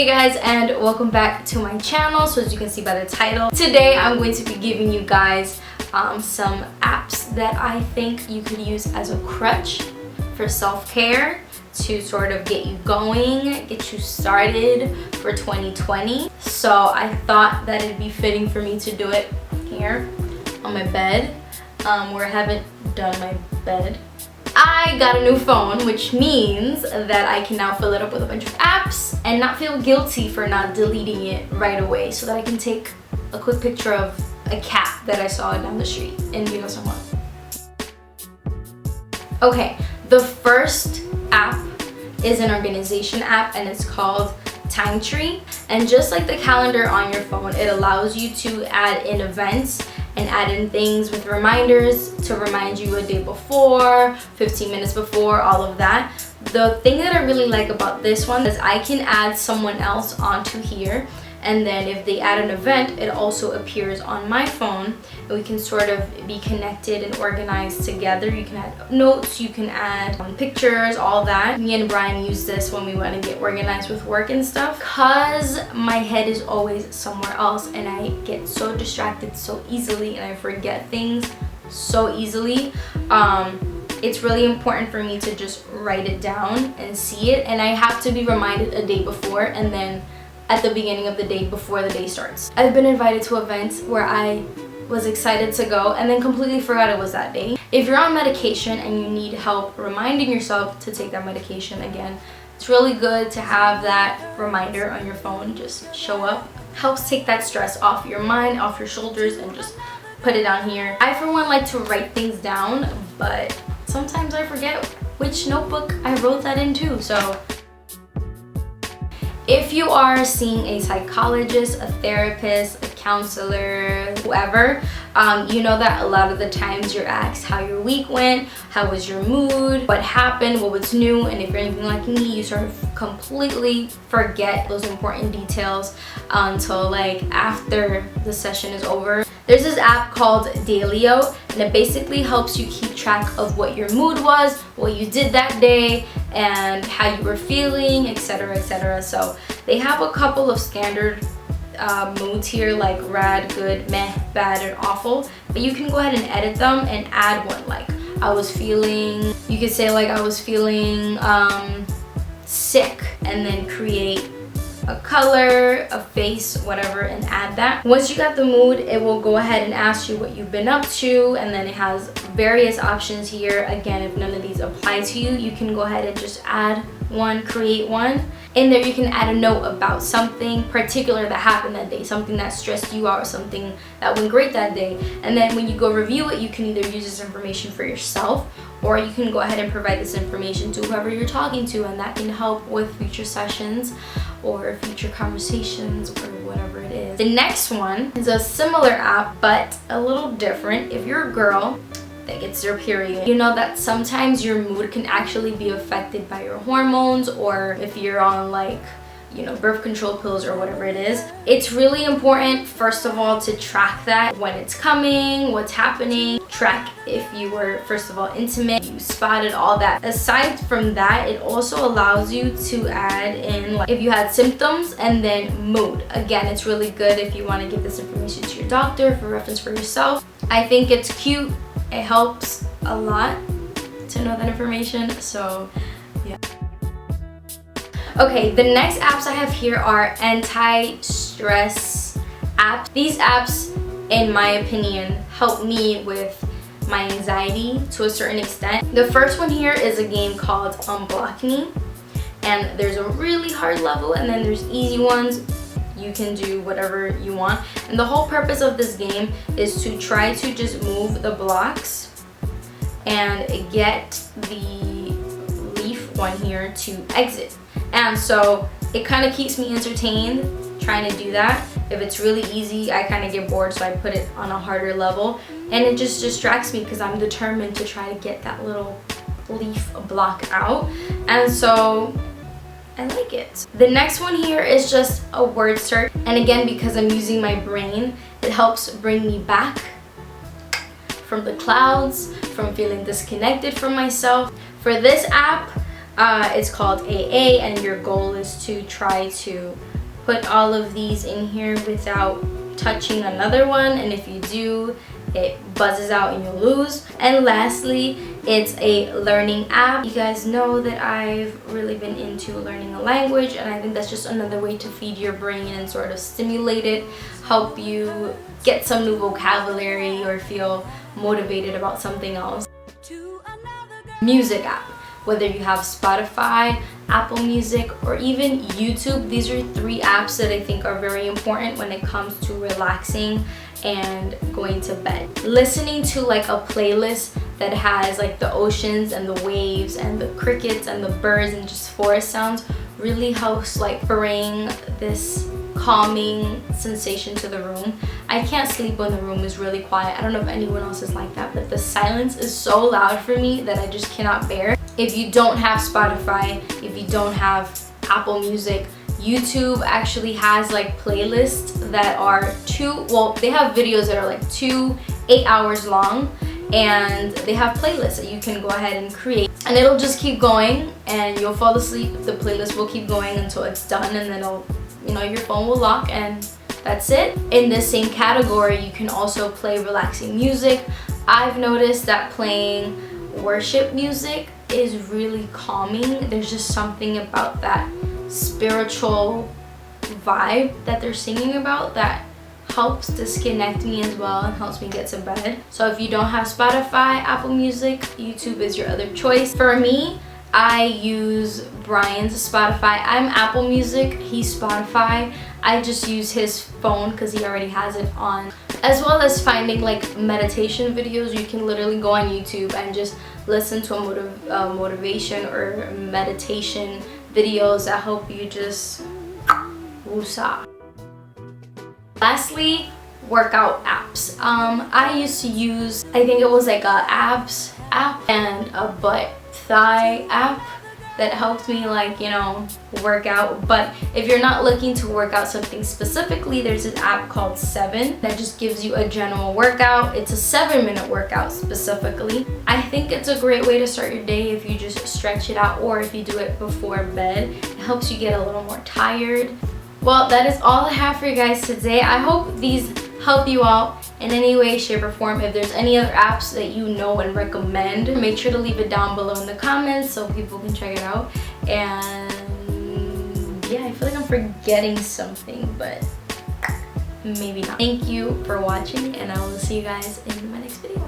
Hey guys, and welcome back to my channel. So as you can see by the title, today I'm going to be giving you guys some apps that I think you could use as a crutch for self-care to sort of get you going, get you started for 2020. So I thought that it'd be fitting for me to do it here on my bed, where I haven't done my bed. I got a new phone, which means that I can now fill it up with a bunch of apps and not feel guilty for not deleting it right away, so that I can take a quick picture of a cat that I saw down the street and give it someone. Okay, the first app is an organization app and it's called Time Tree. And just like the calendar on your phone, it allows you to add in events and add in things with reminders to remind you a day before, 15 minutes before, all of that. The thing that I really like about this one is I can add someone else onto here, and then if they add an event, it also appears on my phone, and we can sort of be connected and organized together. You can add notes, you can add pictures, all that. Me and Brian use this when we want to get organized with work and stuff, because my head is always somewhere else and I get so distracted so easily and I forget things so easily. It's really important for me to just write it down and see it, and I have to be reminded a day before and then at the beginning of the day before the day starts. I've been invited to events where I was excited to go and then completely forgot it was that day. If you're on medication and you need help reminding yourself to take that medication again, it's really good to have that reminder on your phone just show up. Helps take that stress off your mind, off your shoulders, and just put it down here. I for one like to write things down, but sometimes I forget which notebook I wrote that into. So if you are seeing a psychologist, a therapist, a counselor, whoever, you know that a lot of the times you're asked how your week went, how was your mood, what happened, what was new, and if you're anything like me, you sort of completely forget those important details until like after the session is over. There's this app called Daylio, and it basically helps you keep track of what your mood was, what you did that day, and how you were feeling, etc, etc. So they have a couple of standard moods here, like rad, good, meh, bad, and awful, but you can go ahead and edit them and add one. Like I was feeling, you could say like I was feeling sick, and then create a color, a face, whatever, and add that. Once you got the mood, it will go ahead and ask you what you've been up to, and then it has various options here. Again, if none of these apply to you, you can go ahead and just add one, create one. In there you can add a note about something particular that happened that day, something that stressed you out or something that went great that day. And then when you go review it, you can either use this information for yourself, or you can go ahead and provide this information to whoever you're talking to, and that can help with future sessions or future conversations or whatever it is. The next one is a similar app but a little different. If you're a girl that gets their period, you know that sometimes your mood can actually be affected by your hormones, or if you're on like, you know, birth control pills or whatever it is. It's really important, first of all, to track that, when it's coming, what's happening, track if you were, first of all, intimate, you spotted, all that. Aside from that, it also allows you to add in like if you had symptoms and then mood. Again, it's really good if you want to give this information to your doctor for reference for yourself. I think it's cute. It helps a lot to know that information, so yeah. Okay, the next apps I have here are anti-stress apps. These apps, in my opinion, help me with my anxiety to a certain extent. The first one here is a game called Unblock Me, and there's a really hard level and then there's easy ones. You can do whatever you want, and the whole purpose of this game is to try to just move the blocks and get the leaf one here to exit. And so it kind of keeps me entertained trying to do that. If it's really easy, I kind of get bored, so I put it on a harder level, and it just distracts me because I'm determined to try to get that little leaf block out, and so I like it. The next one here is just a word search, and again, because I'm using my brain, it helps bring me back from the clouds, from feeling disconnected from myself. For this app, It's called AA, and your goal is to try to put all of these in here without touching another one, and if you do, it buzzes out and you lose. And lastly, it's a learning app. You guys know that I've really been into learning a language, and I think that's just another way to feed your brain and sort of stimulate it, help you get some new vocabulary or feel motivated about something else. Music app. Whether you have Spotify, Apple Music, or even YouTube, these are 3 apps that I think are very important when it comes to relaxing and going to bed. Listening to like a playlist that has like the oceans and the waves and the crickets and the birds and just forest sounds really helps like bring this calming sensation to the room. I can't sleep when the room is really quiet. I don't know if anyone else is like that, but the silence is so loud for me that I just cannot bear. If you don't have Spotify, if you don't have Apple Music, YouTube actually has like playlists that are they have videos that are like 8 hours long, and they have playlists that you can go ahead and create, and it'll just keep going and you'll fall asleep. The playlist will keep going until it's done, and then your phone will lock, and that's it. In the same category, you can also play relaxing music. I've noticed that playing worship music is really calming. There's just something about that spiritual vibe that they're singing about that helps disconnect me as well and helps me get to bed. So if you don't have Spotify, Apple Music, YouTube is your other choice. For me, I use Brian's Spotify. I'm Apple Music, he's Spotify. I just use his phone because he already has it on. As well as finding like meditation videos. You can literally go on YouTube and just listen to a motivation or meditation videos that help you just woosah. Lastly, workout apps. I used to use, I think it was like a abs app and a butt thigh app that helped me work out. But if you're not looking to work out something specifically, there's an app called 7 that just gives you a general workout. It's a 7-minute workout specifically. I think it's a great way to start your day if you just stretch it out, or if you do it before bed. It helps you get a little more tired. Well, that is all I have for you guys today. I hope these help you out in any way, shape, or form. If there's any other apps that you know and recommend, make sure to leave it down below in the comments so people can check it out. And yeah, I feel like I'm forgetting something, but maybe not. Thank you for watching, and I will see you guys in my next video.